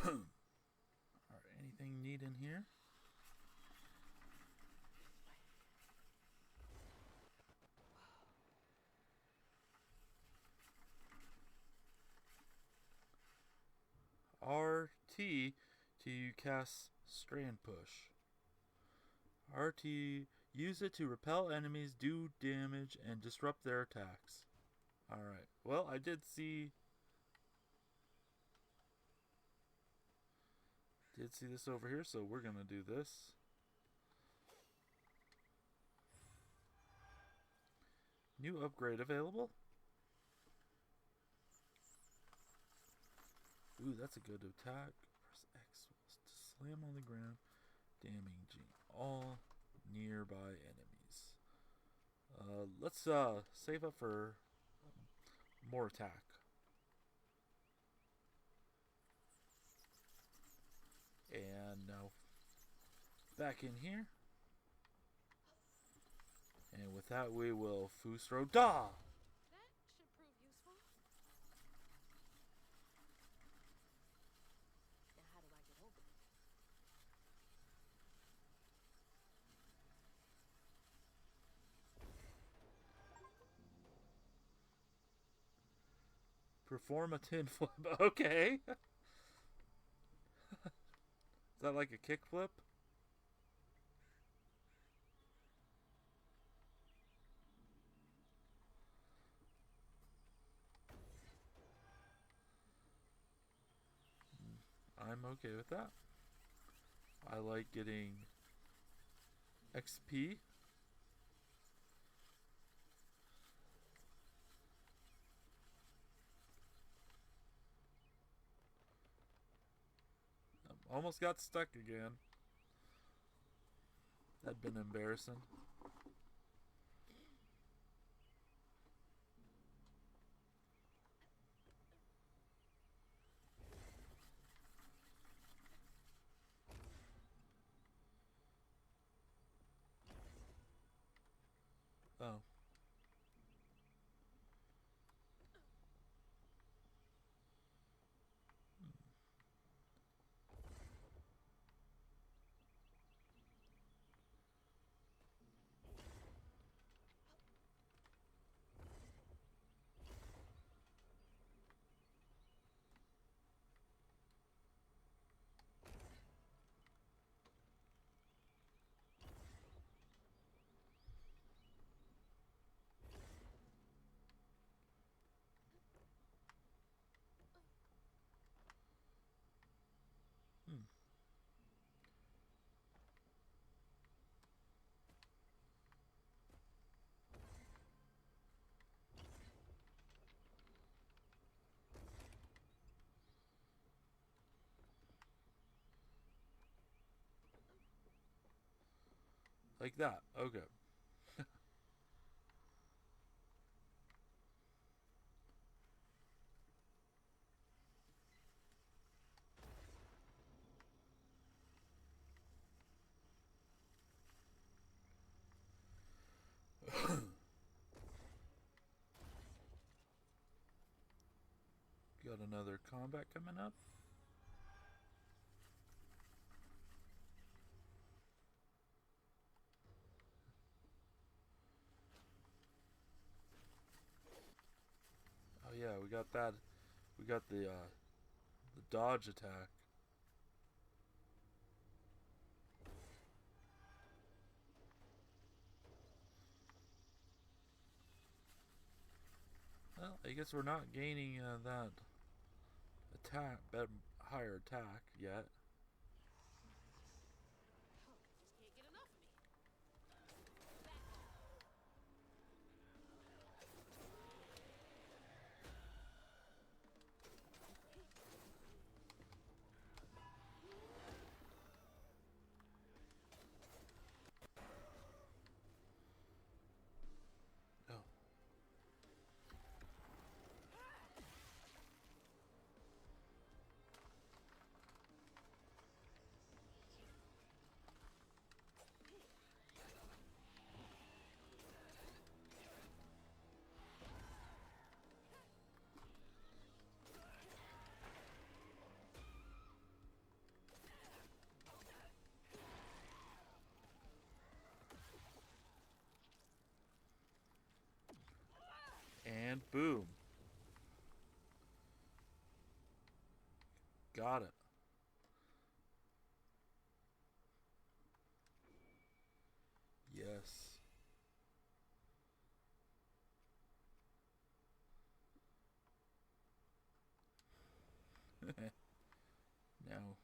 Alright, anything neat in here? RT to cast Strand Push. RT, use it to repel enemies, do damage, and disrupt their attacks. Alright, well, I did see this over here, so we're gonna do this. New upgrade available? Ooh, that's a good attack. Press X to slam on the ground, damaging all nearby enemies. Let's save up for more attack. And now back in here. And with that, we will Fusro Da! That should prove useful. Now, how do I get over it? Perform a tin flip. Okay. Is that like a kick flip? I'm okay with that. I like getting XP. Almost got stuck again. That'd been embarrassing. Oh. Hmm. Like that. Okay. Got another combat coming up. Oh yeah, we got that. We got the dodge attack. Well, I guess we're not gaining that attack, higher attack yet. Just can't get enough of me. Oh. And boom. Got it. Yes. Now.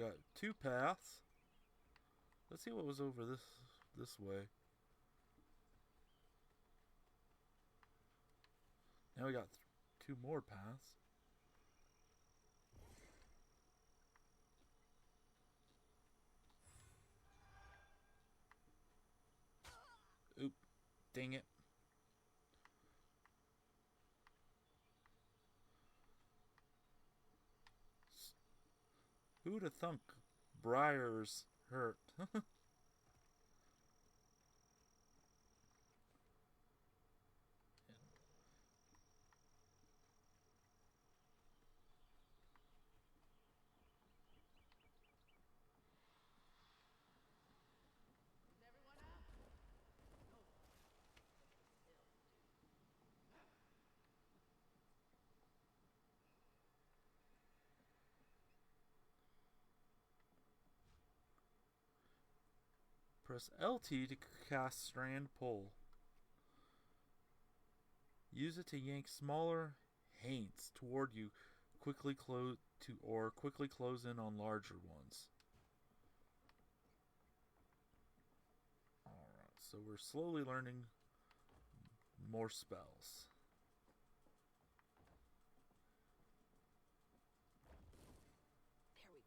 got 2 paths. Let's see what was over this way. Now we got 2 more paths. Oop, dang it. Who'd have thunk Briar's hurt? Press LT to cast Strand Pull. Use it to yank smaller haints toward you, quickly close in on larger ones. Alright, so we're slowly learning more spells. There we go.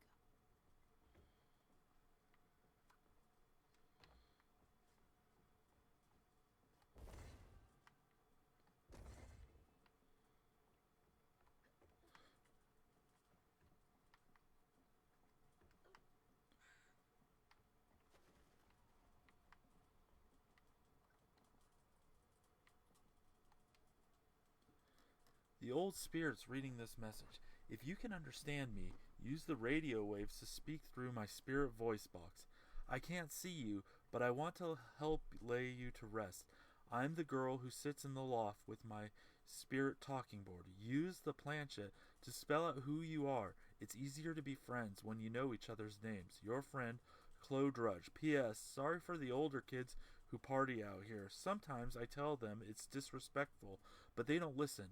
The old spirit's reading this message. If you can understand me, use the radio waves to speak through my spirit voice box. I can't see you, but I want to help lay you to rest. I'm the girl who sits in the loft with my spirit talking board. Use the planchette to spell out who you are. It's easier to be friends when you know each other's names. Your friend, Chloe Drudge. P.S. Sorry for the older kids who party out here. Sometimes I tell them it's disrespectful, but they don't listen.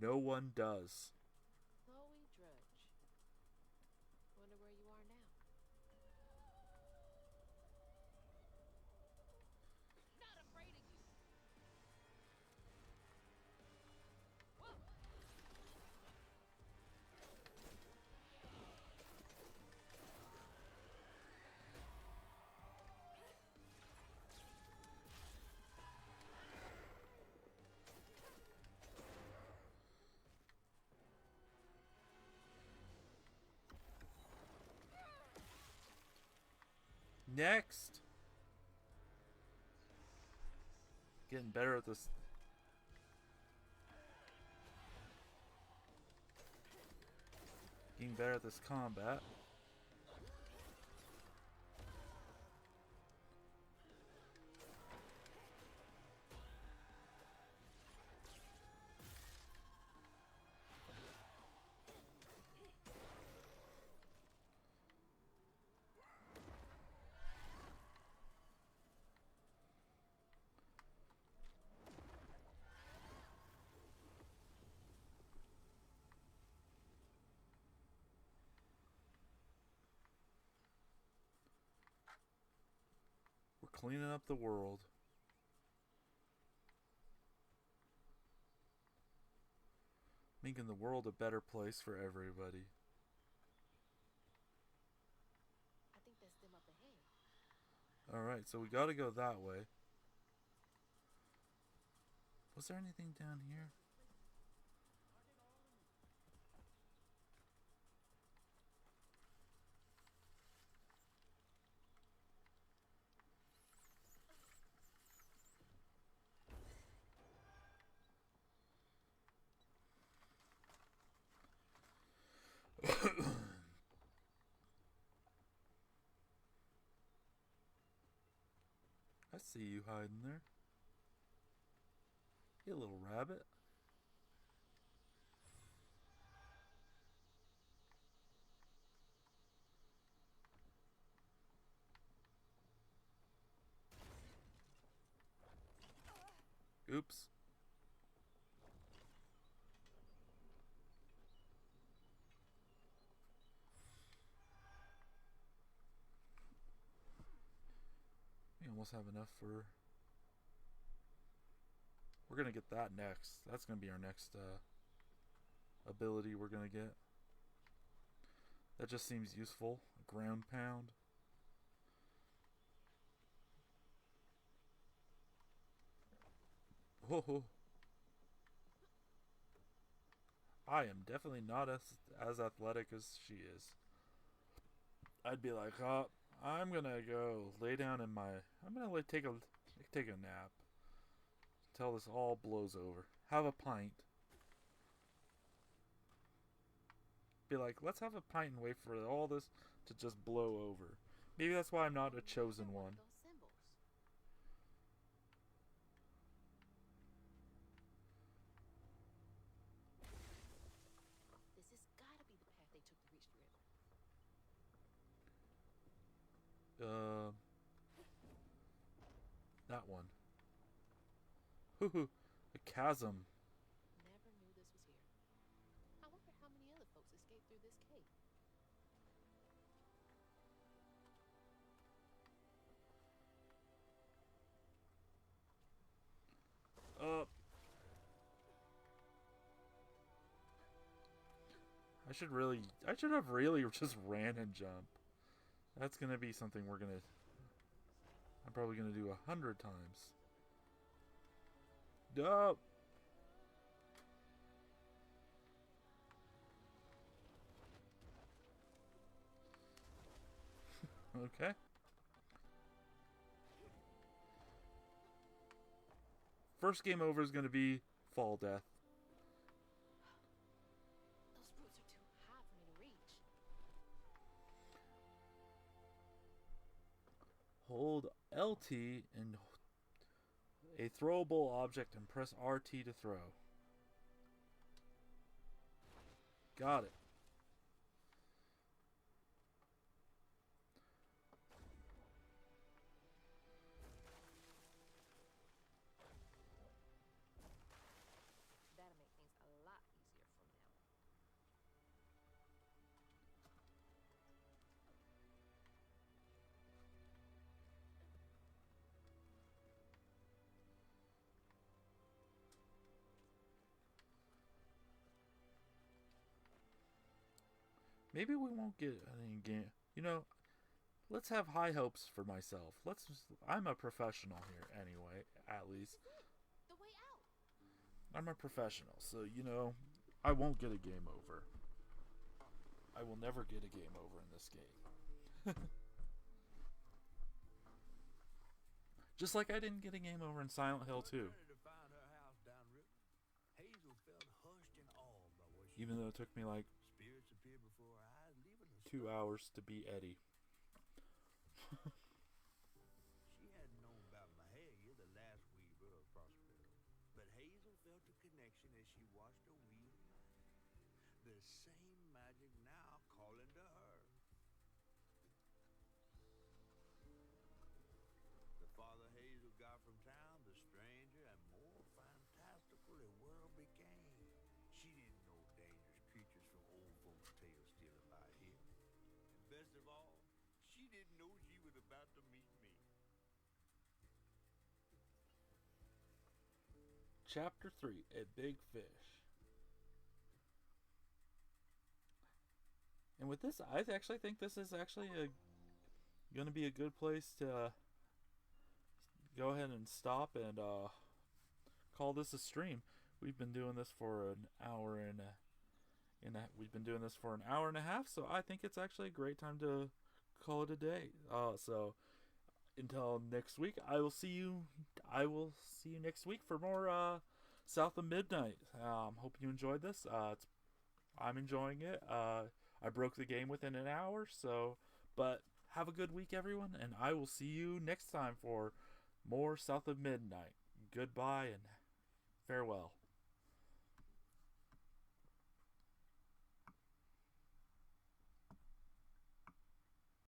No one does. Chloe Drudge. Wonder where you are now. Not afraid of you. Whoa. Next! Getting better at this. Getting better at this combat. Cleaning up the world. Making the world a better place for everybody. I think that's them up ahead. Alright, so we gotta go that way. Was there anything down here? I see you hiding there. You little rabbit. Oops. almost have enough for... We're going to get that next. That's going to be our next ability we're going to get. That just seems useful. Ground pound. Oh, I am definitely not as athletic as she is. I'd be like, oh, I'm gonna go lay down in my... I'm gonna take a nap until this all blows over. Have a pint. Be like, let's have a pint and wait for all this to just blow over. Maybe that's why I'm not a chosen one. Those symbols. This has got to be the path they took to reach the river. That one. Hoo, a chasm. Never knew this was here. I wonder how many other folks escaped through this cave. I should have really just ran and jumped. That's gonna be something I'm probably gonna do 100 times. Nope. Okay. First game over is gonna be fall death. Those roots are too high for me to reach. Hold LT and a throwable object and press RT to throw. Got it. That'll make things a lot easier from now on. Maybe we won't get any game. Let's have high hopes for myself. I'm a professional here anyway, at least. The way out. I'm a professional, so I won't get a game over. I will never get a game over in this game. Just like I didn't get a game over in Silent Hill 2. Even though it took me like 2 hours to beat Eddie. She hadn't known about Mahalia, the last weaver of Prospero, but Hazel felt a connection as she watched her weave. The same magic now calling to her. The farther Hazel got from town, the stranger and more fantastical the world became. She didn't know dangerous creatures from old folks' tales still about here. And best of all, she didn't know she was about to meet me. Chapter 3, A Big Fish. And with this, I actually think this is actually going to be a good place to go ahead and stop and call this a stream. We've been doing this for an hour we've been doing this for an hour and a half, so I think it's actually a great time to call it a day. So until next week, I will see you next week for more South of Midnight. Hope you enjoyed this. I'm enjoying it. I broke the game within an hour, but have a good week, everyone, and I will see you next time for more South of Midnight. Goodbye and farewell.